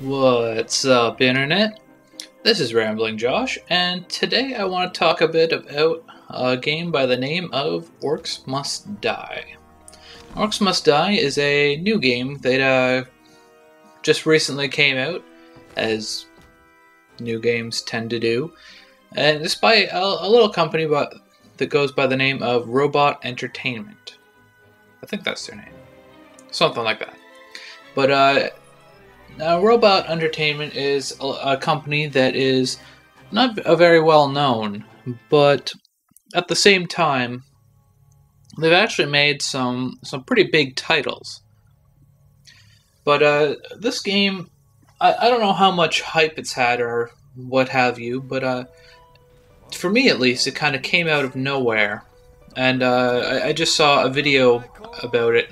What's up, Internet? This is Rambling Josh, and today I want to talk a bit about a game by the name of Orcs Must Die. Orcs Must Die is a new game that just recently came out, as new games tend to do, and it's by a little company that goes by the name of Robot Entertainment. I think that's their name. Something like that. But, now, Robot Entertainment is a company that is not a very well known, but at the same time, they've actually made some pretty big titles. But this game, I don't know how much hype it's had or what have you, but for me at least, it kind of came out of nowhere. And I just saw a video about it.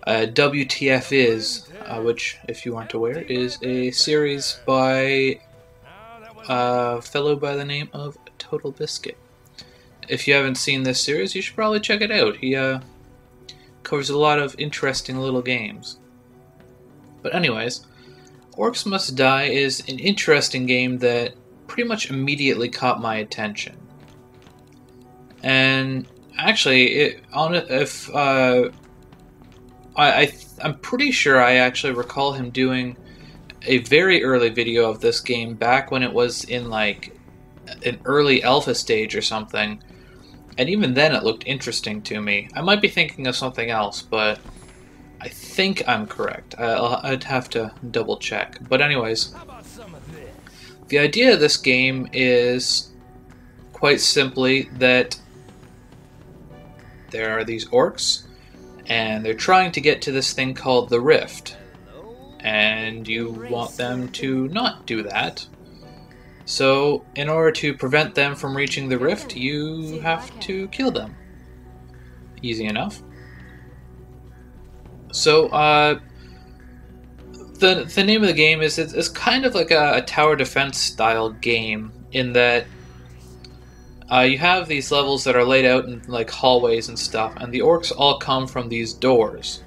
WTF is, which, if you aren't aware, is a series by a fellow by the name of Total Biscuit. If you haven't seen this series, you should probably check it out. He covers a lot of interesting little games. But anyways, Orcs Must Die is an interesting game that pretty much immediately caught my attention. And actually, I'm pretty sure I actually recall him doing a very early video of this game back when it was in like an early alpha stage or something, and even then it looked interesting to me. I might be thinking of something else, but I think I'm correct. I'd have to double check. But anyways, the idea of this game is quite simply that there are these orcs, and they're trying to get to this thing called the Rift, and you want them to not do that. So in order to prevent them from reaching the Rift, you have to kill them. Easy enough. So the name of the game is it's kind of like a tower defense style game, in that you have these levels that are laid out in like hallways and stuff, and the orcs all come from these doors,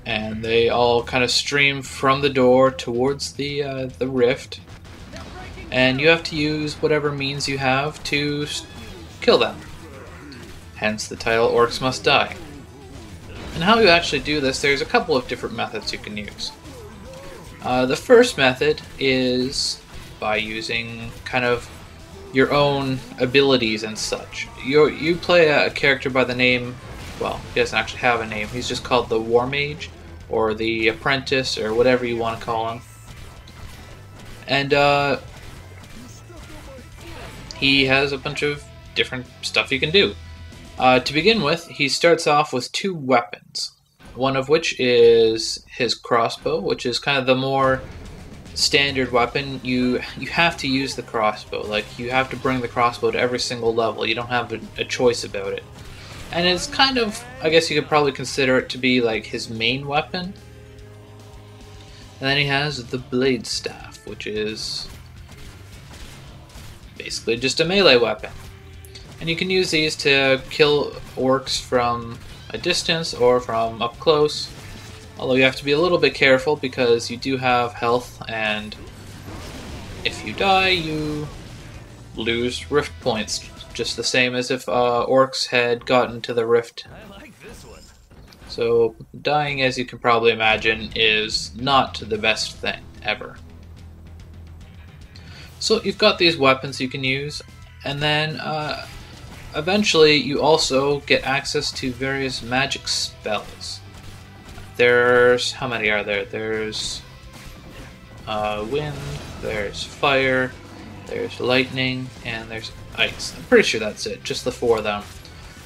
and they all kind of stream from the door towards the rift, and you have to use whatever means you have to kill them. Hence the title Orcs Must Die. And how you actually do this, there's a couple of different methods you can use. The first method is by using kind of your own abilities and such. You play a character by the name, well, he doesn't actually have a name, he's just called the War Mage, or the Apprentice, or whatever you want to call him. And he has a bunch of different stuff he can do. To begin with, he starts off with two weapons, one of which is his crossbow, which is kind of the more standard weapon. You have to use the crossbow. Like, you have to bring the crossbow to every single level. You don't have a choice about it. And it's kind of, I guess you could probably consider it to be like his main weapon. And then he has the blade staff, which is basically just a melee weapon. And you can use these to kill orcs from a distance or from up close. Although you have to be a little bit careful because you do have health, and if you die, you lose rift points, just the same as if orcs had gotten to the rift. So dying, as you can probably imagine, is not the best thing ever. So you've got these weapons you can use, and then eventually you also get access to various magic spells. There's, how many are there? There's wind, there's fire, there's lightning, and there's ice. I'm pretty sure that's it, just the four of them.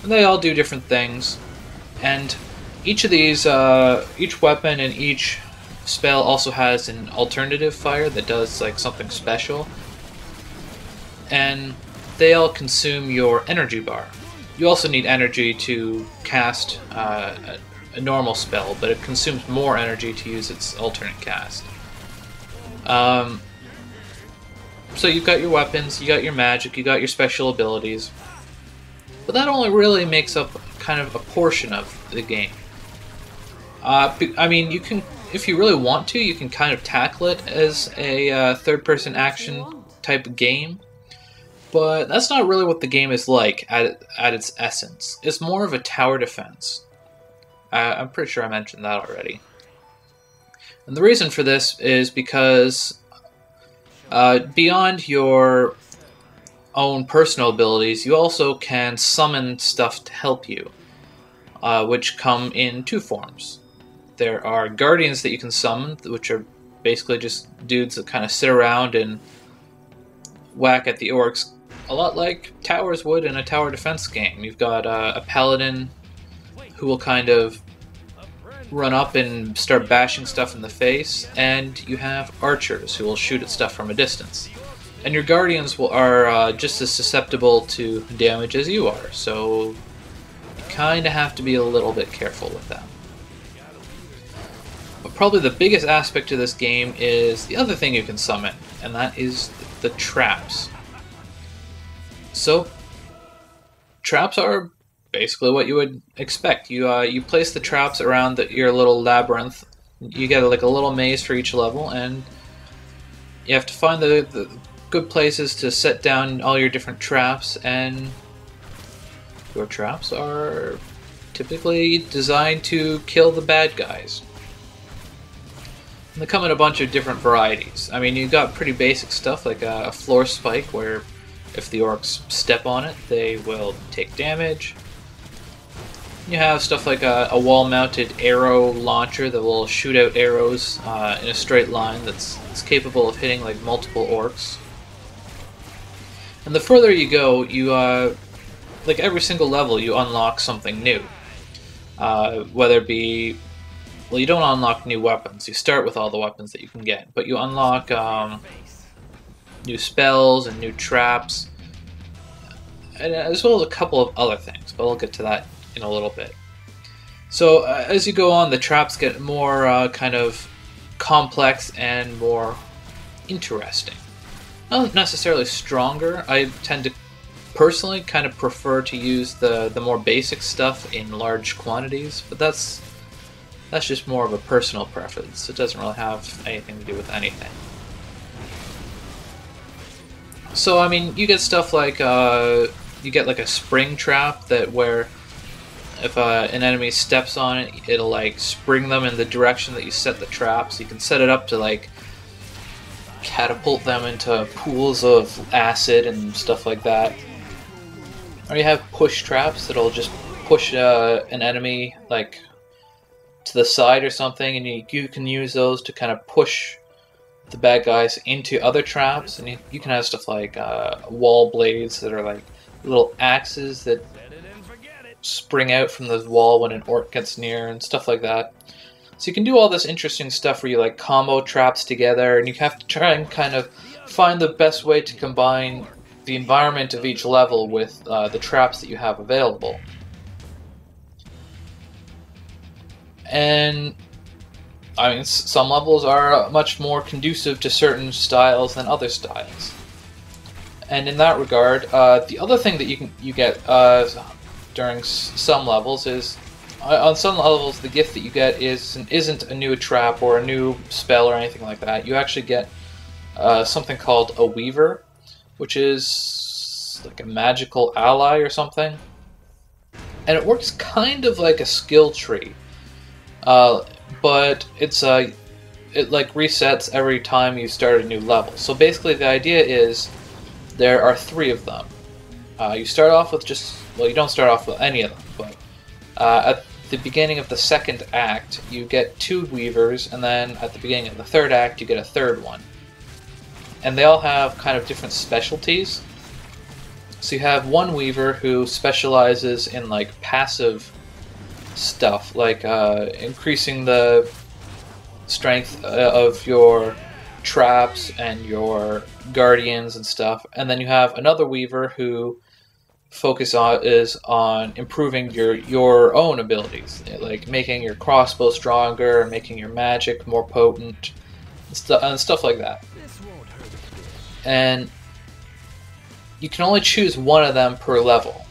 And they all do different things. And each of these, each weapon and each spell also has an alternative fire that does like something special. And they all consume your energy bar. You also need energy to cast a normal spell, but it consumes more energy to use its alternate cast. So you've got your weapons, you got your magic, you got your special abilities, but that only really makes up kind of a portion of the game. I mean, you can if you really want to, you can kind of tackle it as a third-person action type game. But that's not really what the game is like at its essence. It's more of a tower defense. I'm pretty sure I mentioned that already. And the reason for this is because beyond your own personal abilities, you also can summon stuff to help you, which come in two forms. There are guardians that you can summon, which are basically just dudes that kind of sit around and whack at the orcs, a lot like towers would in a tower defense game. You've got a paladin who will kind of run up and start bashing stuff in the face, and you have archers who will shoot at stuff from a distance. And your guardians are just as susceptible to damage as you are, so you kind of have to be a little bit careful with them. But probably the biggest aspect to this game is the other thing you can summon, and that is the traps. So, traps are basically what you would expect. You place the traps around your little labyrinth. You get like a little maze for each level, and you have to find the good places to set down all your different traps, and your traps are typically designed to kill the bad guys. And they come in a bunch of different varieties. I mean, you've got pretty basic stuff like a floor spike, where if the orcs step on it, they will take damage. You have stuff like a wall-mounted arrow launcher that will shoot out arrows in a straight line that's capable of hitting like multiple orcs. And the further you go, you like every single level, you unlock something new. Whether it be, well, you don't unlock new weapons. You start with all the weapons that you can get, but you unlock new spells and new traps, and as well as a couple of other things. But I'll get to that in a little bit. So as you go on, the traps get more kind of complex and more interesting. Not necessarily stronger. I tend to personally kind of prefer to use the more basic stuff in large quantities, but that's just more of a personal preference. It doesn't really have anything to do with anything. So I mean, you get stuff like you get like a spring trap that where if an enemy steps on it, it'll like spring them in the direction that you set the trap. So you can set it up to like catapult them into pools of acid and stuff like that. Or you have push traps that'll just push an enemy like to the side or something, and you can use those to kind of push the bad guys into other traps. And you can have stuff like wall blades that are like little axes that spring out from the wall when an orc gets near and stuff like that. So you can do all this interesting stuff where you like combo traps together, and you have to try and kind of find the best way to combine the environment of each level with the traps that you have available. And I mean, some levels are much more conducive to certain styles than other styles. And in that regard, the other thing that you get during some levels is, on some levels, the gift that you get isn't a new trap or a new spell or anything like that. You actually get something called a Weaver, which is like a magical ally or something. And it works kind of like a skill tree, but it like resets every time you start a new level. So basically, the idea is there are 3 of them. You start off with well, you don't start off with any of them, but at the beginning of the 2nd act, you get 2 Weavers, and then at the beginning of the 3rd act, you get a 3rd one. And they all have kind of different specialties. So you have one Weaver who specializes in like passive stuff, like increasing the strength of your traps and your guardians and stuff. And then you have another Weaver who is on improving your own abilities, like making your crossbow stronger, making your magic more potent, and stuff like that. And you can only choose one of them per level.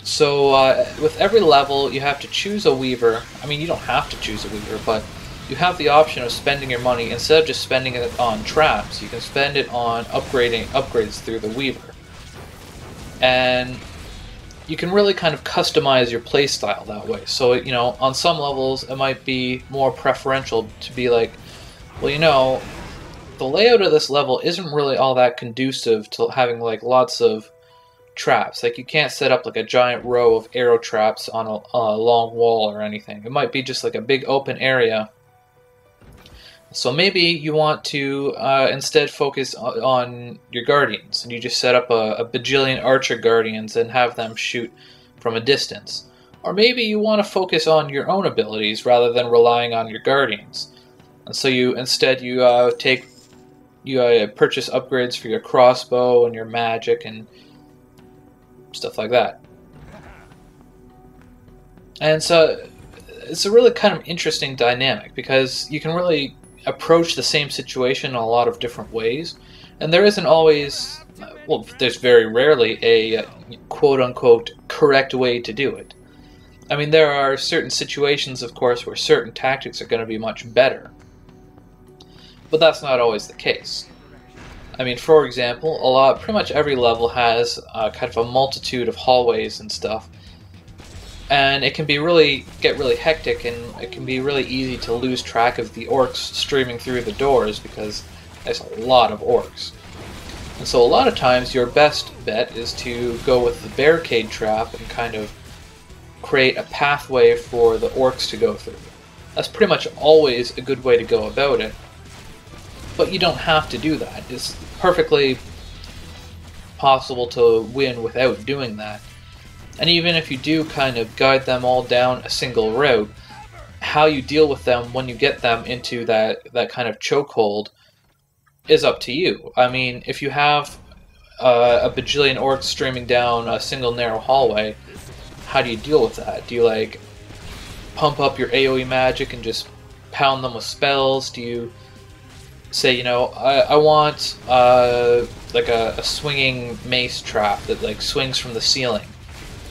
So with every level, you have to choose a weaver. I mean, you don't have to choose a weaver, but you have the option of spending your money instead of just spending it on traps. You can spend it on upgrades through the weaver, and you can really kind of customize your playstyle that way. So you know, on some levels, it might be more preferential to be like, well, you know, the layout of this level isn't really all that conducive to having like lots of traps. Like you can't set up like a giant row of arrow traps on a long wall or anything. It might be just like a big open area. So maybe you want to instead focus on your guardians, and you just set up a bajillion archer guardians and have them shoot from a distance. Or maybe you want to focus on your own abilities rather than relying on your guardians. And so you instead you purchase upgrades for your crossbow and your magic and stuff like that. And so it's a really kind of interesting dynamic because you can really approach the same situation in a lot of different ways, and there isn't always, well, there's very rarely a quote-unquote correct way to do it. I mean, there are certain situations, of course, where certain tactics are going to be much better, but that's not always the case. I mean, for example, pretty much every level has kind of a multitude of hallways and stuff, and it can be get really hectic, and it can be really easy to lose track of the orcs streaming through the doors because there's a lot of orcs. And so a lot of times your best bet is to go with the barricade trap and kind of create a pathway for the orcs to go through. That's pretty much always a good way to go about it. But you don't have to do that. It's perfectly possible to win without doing that. And even if you do kind of guide them all down a single route, how you deal with them when you get them into that kind of chokehold is up to you. I mean, if you have a bajillion orcs streaming down a single narrow hallway, how do you deal with that? Do you like pump up your AoE magic and just pound them with spells? Do you say, you know, I want like a swinging mace trap that like swings from the ceiling?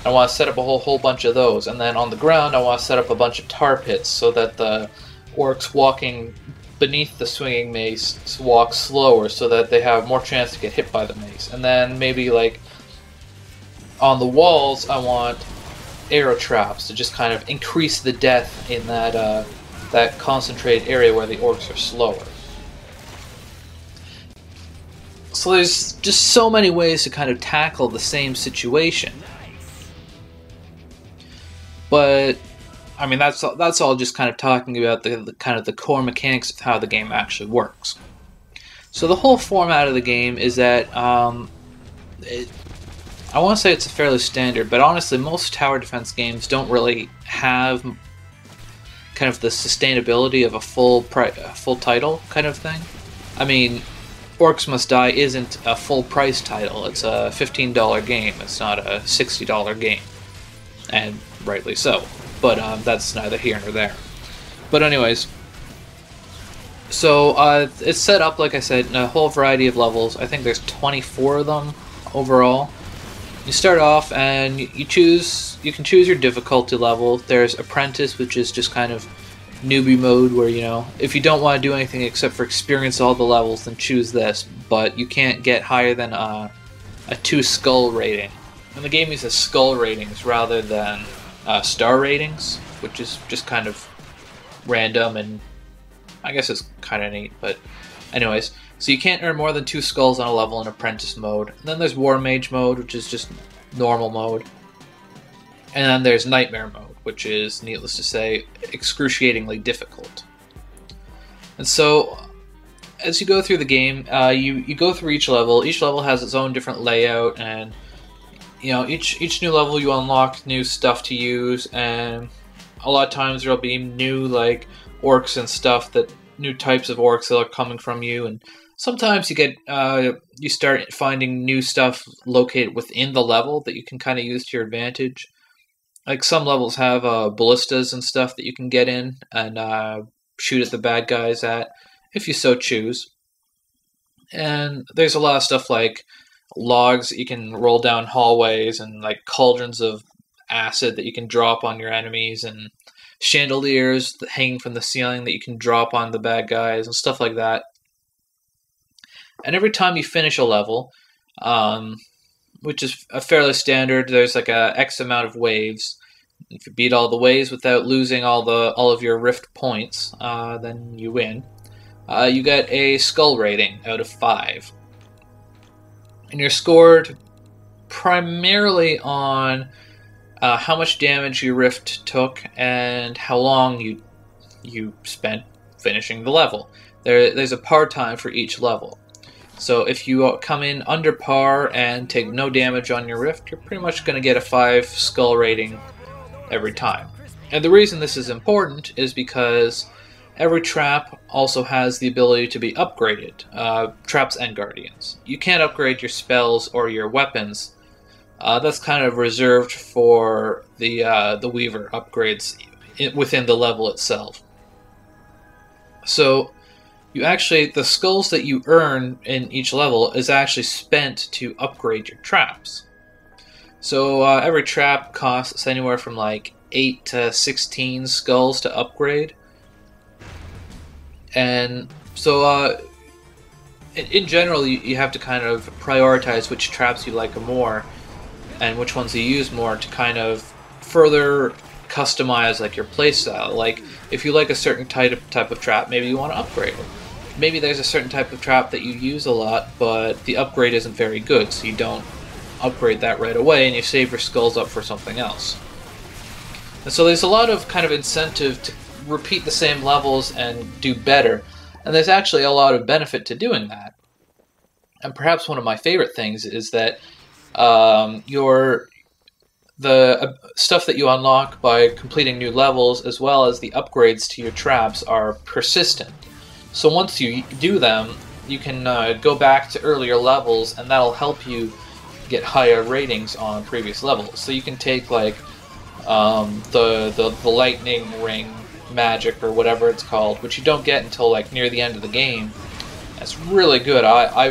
I want to set up a whole bunch of those, and then on the ground I want to set up a bunch of tar pits so that the orcs walking beneath the swinging mace walk slower so that they have more chance to get hit by the mace. And then maybe like on the walls I want arrow traps to just kind of increase the death in that concentrated area where the orcs are slower. So there's just so many ways to kind of tackle the same situation. But I mean, that's all just kind of talking about the kind of the core mechanics of how the game actually works. So the whole format of the game is that I want to say it's a fairly standard, but honestly, most tower defense games don't really have kind of the sustainability of a full title kind of thing. I mean, Orcs Must Die isn't a full price title. It's a $15 game. It's not a $60 game, and rightly so. But that's neither here nor there. But anyways, so it's set up, like I said, in a whole variety of levels. I think there's 24 of them overall. You start off and you can choose your difficulty level. There's Apprentice, which is just kind of newbie mode, where, you know, if you don't want to do anything except for experience all the levels, then choose this. But you can't get higher than a 2 skull rating. And the game uses skull ratings rather than star ratings, which is just kind of random, and I guess it's kind of neat. But anyways, so you can't earn more than 2 skulls on a level in Apprentice mode. And then there's War Mage mode, which is just normal mode. And then there's Nightmare mode, which is, needless to say, excruciatingly difficult. And so, as you go through the game, you go through each level. Each level has its own different layout, and you know, each new level you unlock new stuff to use, and a lot of times there'll be new like orcs and stuff, that new types of orcs that are coming from you, and sometimes you start finding new stuff located within the level that you can kind of use to your advantage. Like some levels have ballistas and stuff that you can get in and shoot at the bad guys at, if you so choose. And there's a lot of stuff like logs that you can roll down hallways, and like cauldrons of acid that you can drop on your enemies, and chandeliers hanging from the ceiling that you can drop on the bad guys, and stuff like that. And every time you finish a level, which is a fairly standard, there's like a X amount of waves. If you beat all the waves without losing all of your rift points, then you win. You get a skull rating out of 5. And you're scored primarily on how much damage your rift took and how long you spent finishing the level. There's a par time for each level. So if you come in under par and take no damage on your rift, you're pretty much going to get a 5 skull rating every time. And the reason this is important is because every trap also has the ability to be upgraded, traps and guardians. You can't upgrade your spells or your weapons. That's kind of reserved for the Weaver upgrades within the level itself. So the skulls that you earn in each level is actually spent to upgrade your traps. So every trap costs anywhere from like 8 to 16 skulls to upgrade. And so in general, you have to kind of prioritize which traps you like more and which ones you use more to kind of further customize like your playstyle. Like if you like a certain type of trap, maybe you want to upgrade it. Maybe there's a certain type of trap that you use a lot, but the upgrade isn't very good, so you don't upgrade that right away and you save your skulls up for something else. And so there's a lot of kind of incentive to repeat the same levels and do better, and there's actually a lot of benefit to doing that. And perhaps one of my favorite things is that the stuff that you unlock by completing new levels, as well as the upgrades to your traps, are persistent. So once you do them, you can go back to earlier levels, and that'll help you get higher ratings on previous levels. So you can take like the lightning ring magic or whatever it's called, which you don't get until like near the end of the game. That's really good.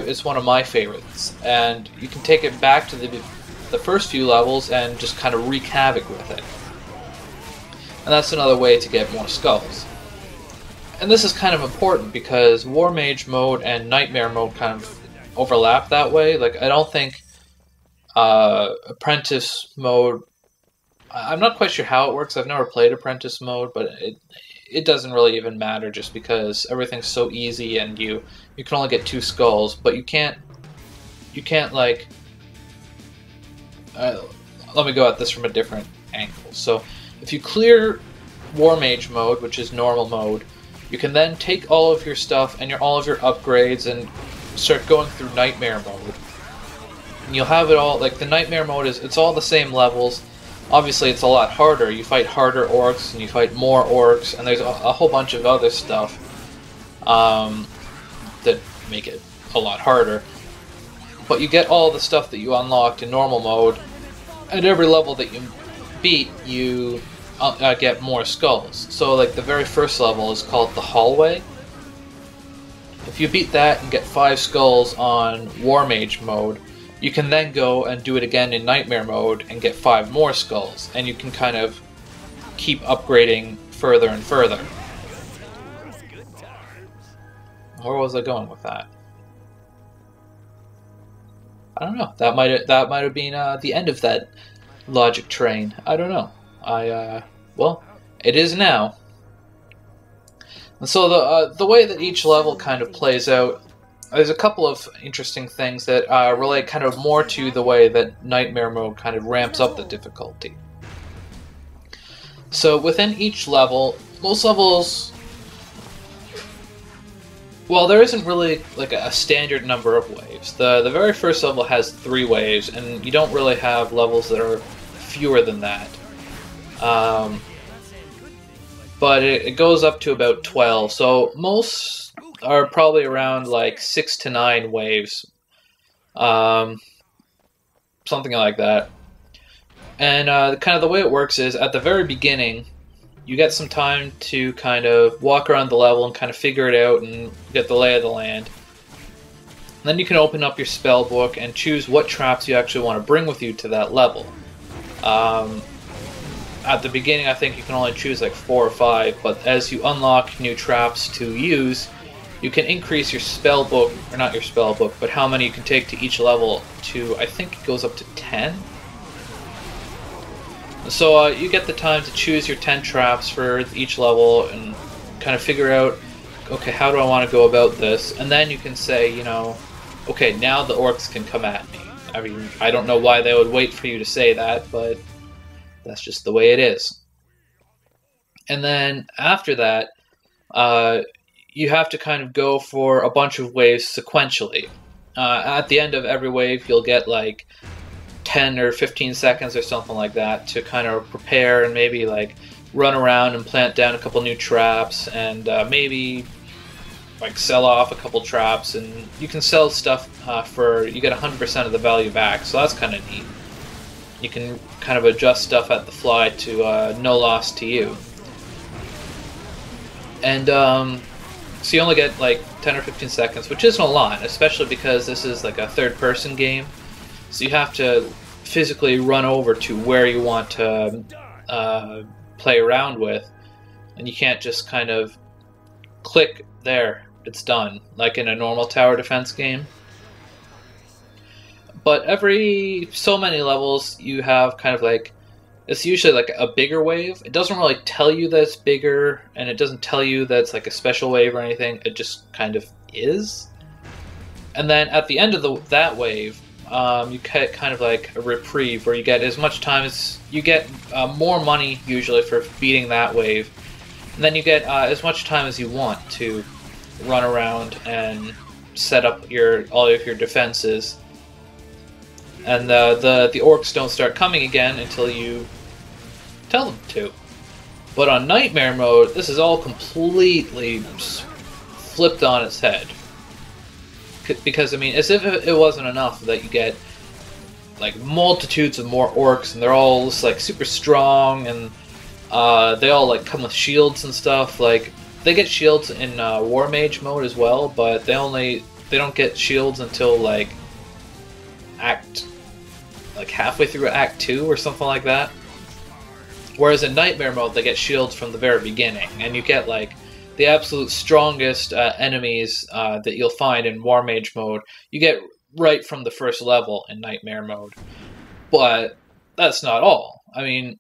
It's one of my favorites, and you can take it back to the first few levels and just kind of wreak havoc with it. And that's another way to get more skulls. And this is kind of important because War Mage mode and Nightmare mode kind of overlap that way. Like I don't think Apprentice mode, I'm not quite sure how it works. I've never played Apprentice mode, but it doesn't really even matter just because everything's so easy and you can only get 2 skulls, but you can't like let me go at this from a different angle. So if you clear War Mage mode, which is normal mode, you can then take all of your stuff and all of your upgrades and start going through Nightmare mode. And you'll have it all, like the Nightmare mode it's all the same levels. Obviously it's a lot harder. You fight harder orcs and you fight more orcs, and there's a whole bunch of other stuff that make it a lot harder. But you get all the stuff that you unlocked in normal mode. At every level that you beat, you get more skulls. So like the very first level is called the hallway. If you beat that and get 5 skulls on War Mage mode, you can then go and do it again in Nightmare mode and get 5 more skulls, and you can kind of keep upgrading further and further. Where was I going with that? I don't know. That might have been the end of that logic train. I don't know. Well, it is now. And so the way that each level kind of plays out, there's a couple of interesting things that relate kind of more to the way that Nightmare mode kind of ramps up the difficulty. So within each level, most levels, well, there isn't really like a standard number of waves. The very first level has 3 waves, and you don't really have levels that are fewer than that. But it goes up to about 12, so most are probably around like 6 to 9 waves. Something like that. And kind of the way it works is, at the very beginning, you get some time to kind of walk around the level and kind of figure it out and get the lay of the land. And then you can open up your spell book and choose what traps you actually want to bring with you to that level. at the beginning, I think you can only choose like 4 or 5, but as you unlock new traps to use, you can increase your spell book, or not your spell book, but how many you can take to each level to, I think it goes up to 10. So you get the time to choose your 10 traps for each level and kind of figure out, okay, how do I want to go about this? And then you can say, you know, okay, now the orcs can come at me. I mean, I don't know why they would wait for you to say that, but that's just the way it is. And then after that, you have to kind of go for a bunch of waves sequentially. At the end of every wave, you'll get like 10 or 15 seconds or something like that to kind of prepare and maybe like run around and plant down a couple new traps and maybe like sell off a couple traps, and you can sell stuff you get 100% of the value back, so that's kind of neat. You can kind of adjust stuff at the fly to no loss to you. And so you only get like 10 or 15 seconds, which isn't a lot, especially because this is like a third-person game. So you have to physically run over to where you want to play around with, and you can't just kind of click there, it's done, like in a normal tower defense game. But every so many levels you have kind of like, it's usually like a bigger wave. It doesn't really tell you that it's bigger, and it doesn't tell you that it's like a special wave or anything. It just kind of is. And then at the end of that wave, you get kind of like a reprieve where you get as much time as you get more money usually for beating that wave, and then you get as much time as you want to run around and set up all of your defenses. And the orcs don't start coming again until you tell them to. But on Nightmare mode, this is all completely flipped on its head. Because, I mean, as if it wasn't enough that you get like multitudes of more orcs, and they're all just, like super strong, and they all like come with shields and stuff. Like, they get shields in War Mage mode as well, but they don't get shields until like halfway through Act 2 or something like that. Whereas in Nightmare mode, they get shields from the very beginning, and you get like the absolute strongest enemies that you'll find in War Mage mode. You get right from the first level in Nightmare mode. But that's not all. I mean,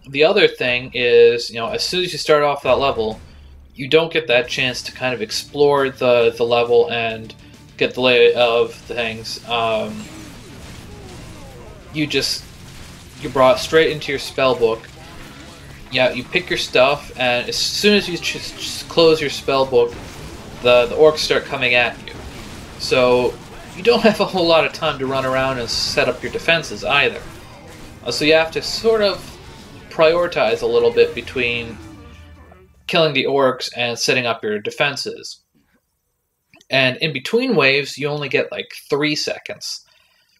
the other thing is, you know, as soon as you start off that level, you don't get that chance to kind of explore the level and get the lay of things. You're brought straight into your spell book. Yeah, you pick your stuff, and as soon as you just close your spell book, the orcs start coming at you. So you don't have a whole lot of time to run around and set up your defenses either. So you have to sort of prioritize a little bit between killing the orcs and setting up your defenses. And in between waves, you only get like 3 seconds.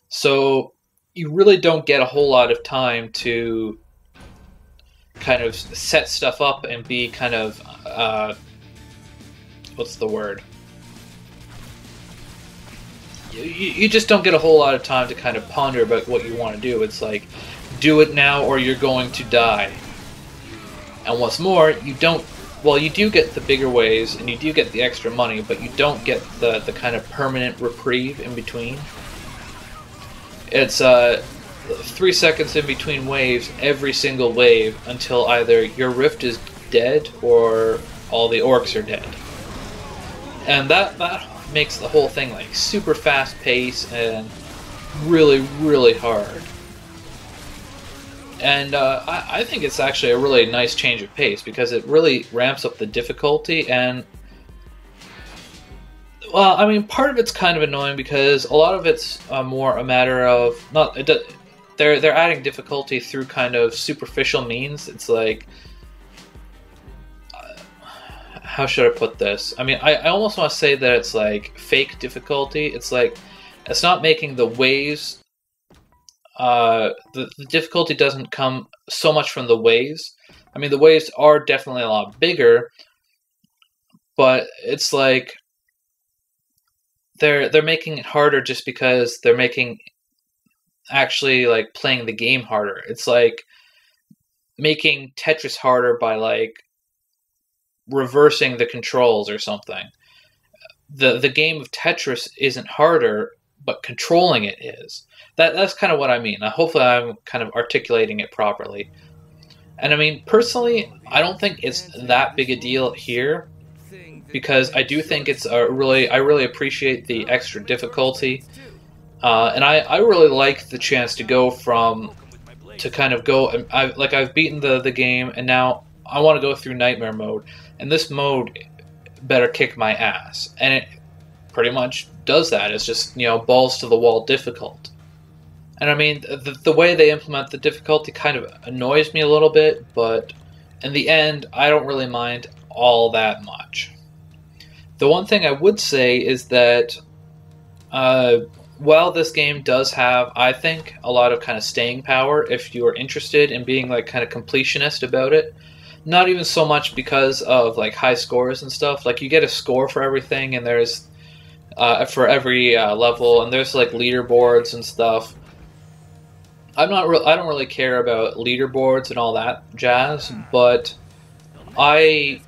So you really don't get a whole lot of time to kind of set stuff up and be kind of, what's the word? You just don't get a whole lot of time to kind of ponder about what you want to do. It's like, do it now or you're going to die. And what's more, you do get the bigger waves and you do get the extra money, but you don't get the kind of permanent reprieve in between. It's 3 seconds in between waves, every single wave, until either your rift is dead or all the orcs are dead. And that makes the whole thing like super fast paced and really, really hard. And I think it's actually a really nice change of pace because it really ramps up the difficulty. And well, I mean, part of it's kind of annoying because a lot of it's more a matter of they're adding difficulty through kind of superficial means. It's like, how should I put this? I mean, I almost want to say that it's like fake difficulty. It's like, it's not making the waves, the difficulty doesn't come so much from the waves. I mean, the waves are definitely a lot bigger, but it's like, they're making it harder just because they're making actually like playing the game harder. It's like making Tetris harder by like reversing the controls or something. The game of Tetris isn't harder, but controlling it is. That's kind of what I mean. Hopefully I'm kind of articulating it properly. And I mean, personally, I don't think it's that big a deal here, because I do think it's I really appreciate the extra difficulty. And I really like the chance to go I've beaten the game, and now I want to go through nightmare mode, and this mode better kick my ass, and it pretty much does that. It's just, you know, balls to the wall difficult. And I mean, the way they implement the difficulty kind of annoys me a little bit, but in the end, I don't really mind all that much. The one thing I would say is that while this game does have, I think, a lot of kind of staying power if you are interested in being like kind of completionist about it, not even so much because of like high scores and stuff. Like you get a score for everything, and there's for every level, and there's like leaderboards and stuff. I don't really care about leaderboards and all that jazz, but I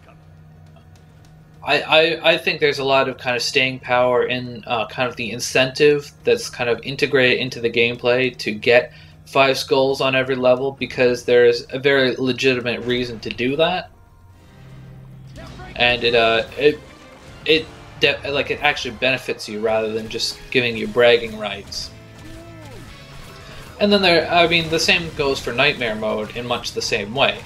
think there's a lot of kind of staying power in kind of the incentive that's kind of integrated into the gameplay to get 5 skulls on every level, because there's a very legitimate reason to do that, and it actually benefits you rather than just giving you bragging rights. And then the same goes for nightmare mode in much the same way.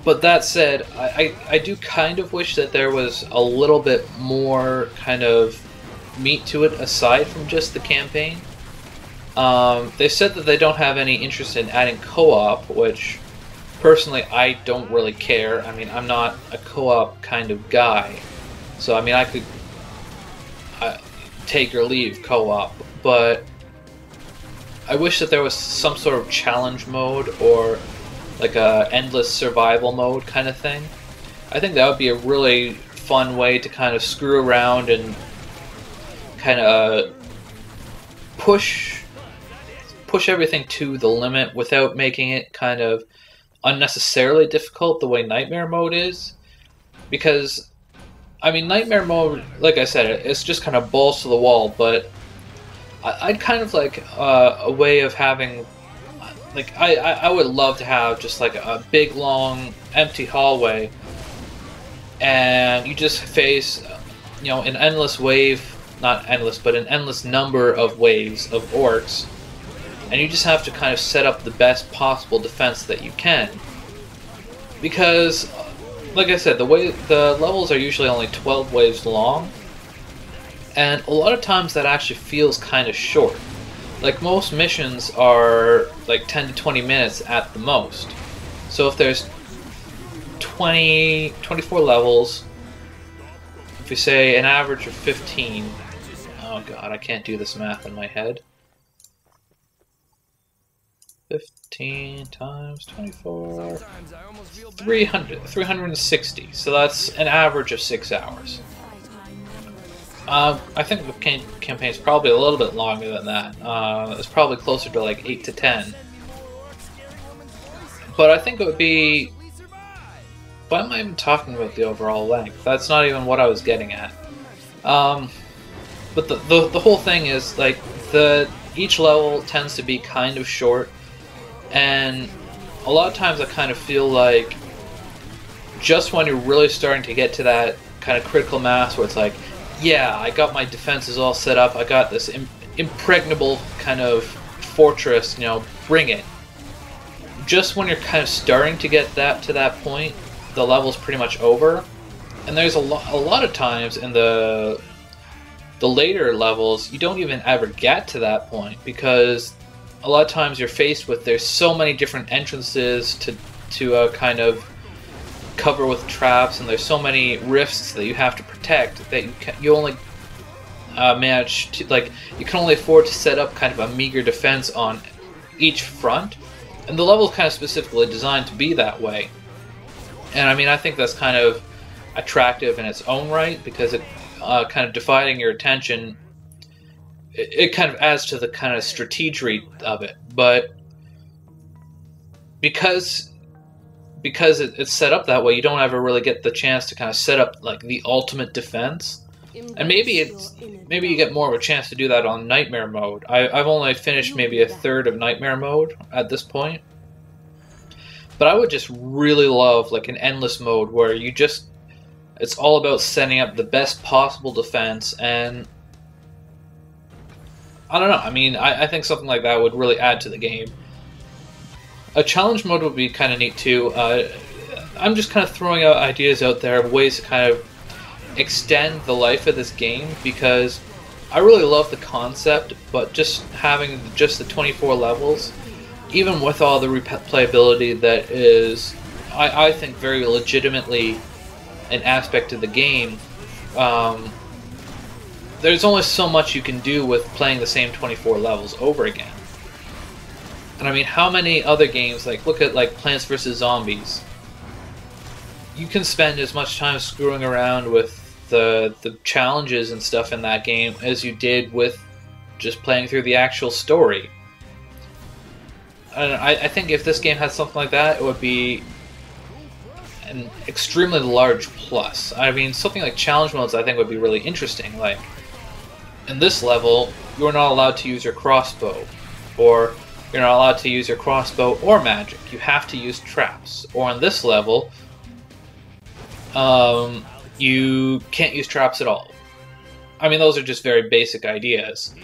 But that said, I do kind of wish that there was a little bit more kind of meat to it aside from just the campaign. They said that they don't have any interest in adding co-op, which personally I don't really care. I mean, I'm not a co-op kind of guy. So I mean, I could take or leave co-op, but I wish that there was some sort of challenge mode or like a endless survival mode kind of thing. I think that would be a really fun way to kind of screw around and kind of push everything to the limit without making it kind of unnecessarily difficult the way nightmare mode is. Because I mean, nightmare mode, like I said, it's just kind of balls to the wall, but I'd kind of like a way of having, like, I would love to have just like a big long empty hallway, and you just face, you know, an endless wave, not endless, but an endless number of waves of orcs, and you just have to kind of set up the best possible defense that you can. Because, like I said, the levels are usually only 12 waves long, and a lot of times that actually feels kind of short. Like, most missions are like 10 to 20 minutes at the most. So if there's 24 levels, if we say an average of 15, oh god, I can't do this math in my head. 15 times 24, 360, so that's an average of 6 hours. I think the campaign is probably a little bit longer than that. It's probably closer to like 8 to 10. But I think it would be... Why am I even talking about the overall length? That's not even what I was getting at. But the whole thing is, like, each level tends to be kind of short, and a lot of times I kind of feel like just when you're really starting to get to that kind of critical mass where it's like, yeah, I got my defenses all set up, I got this impregnable kind of fortress, you know, bring it. Just when you're kind of starting to get to that point, the level's pretty much over. And there's a lot of times in the later levels, you don't even ever get to that point, because a lot of times you're faced with, there's so many different entrances to kind of cover with traps, and there's so many rifts that you have to protect that you only manage to, like, you can only afford to set up kind of a meager defense on each front, and the level's kind of specifically designed to be that way. And I mean, I think that's kind of attractive in its own right, because it kind of dividing your attention, it kind of adds to the kind of strategery of it. But because because it's set up that way, you don't ever really get the chance to kind of set up like the ultimate defense. And maybe you get more of a chance to do that on Nightmare mode. I've only finished maybe a third of Nightmare mode at this point. But I would just really love like an endless mode where it's all about setting up the best possible defense, and I don't know, I mean, I think something like that would really add to the game. A challenge mode would be kind of neat too. I'm just kind of throwing out ideas out there of ways to kind of extend the life of this game, because I really love the concept, but just having just the 24 levels, even with all the replayability that is, I think, very legitimately an aspect of the game, there's only so much you can do with playing the same 24 levels over again. And I mean, how many other games, like look at like Plants vs. Zombies, you can spend as much time screwing around with the challenges and stuff in that game as you did with just playing through the actual story. And I think if this game had something like that, it would be an extremely large plus. I mean, something like challenge modes I think would be really interesting. Like, in this level, you're not allowed to use your crossbow, or you're not allowed to use your crossbow or magic. You have to use traps. Or on this level, you can't use traps at all. I mean, those are just very basic ideas.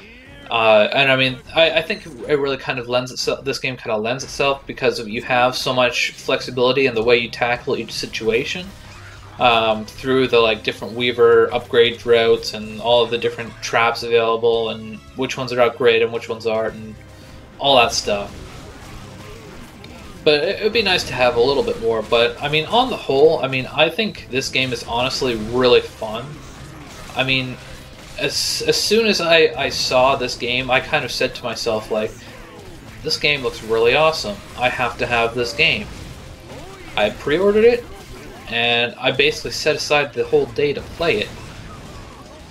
And I mean, I think it really kind of lends itself. This game kind of lends itself because you have so much flexibility in the way you tackle each situation, through the like different Weaver upgrade routes and all of the different traps available, and which ones are upgraded and which ones aren't, and all that stuff. But it would be nice to have a little bit more. But I mean, on the whole, I mean, I think this game is honestly really fun. I mean, as soon as I saw this game, I kind of said to myself, like, this game looks really awesome. I have to have this game. I pre-ordered it, and I basically set aside the whole day to play it.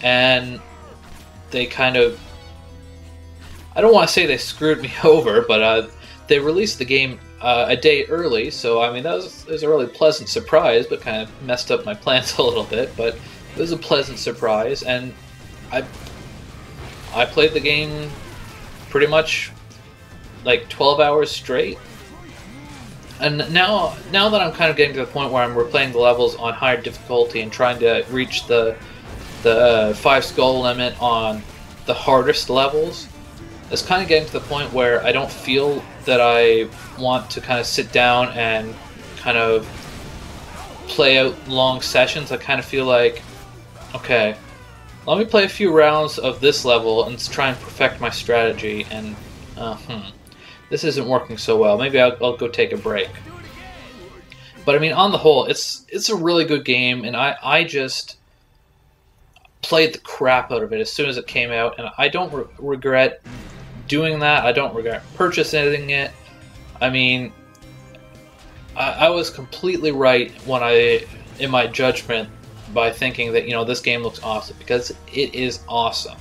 And they kind of, I don't want to say they screwed me over, but they released the game a day early, so I mean, that was a really pleasant surprise, but kind of messed up my plans a little bit, but it was a pleasant surprise, and I played the game pretty much like 12 hours straight. And now that I'm kind of getting to the point where I'm replaying the levels on higher difficulty and trying to reach the 5 skull limit on the hardest levels, it's kind of getting to the point where I don't feel that I want to kind of sit down and kind of play out long sessions. I kind of feel like, okay, let me play a few rounds of this level and try and perfect my strategy, and this isn't working so well. Maybe I'll go take a break. But I mean, on the whole, it's a really good game, and I just played the crap out of it as soon as it came out, and I don't regret doing that. I don't regret purchasing it. I mean, I was completely right when in my judgment, by thinking that, you know, this game looks awesome, because it is awesome.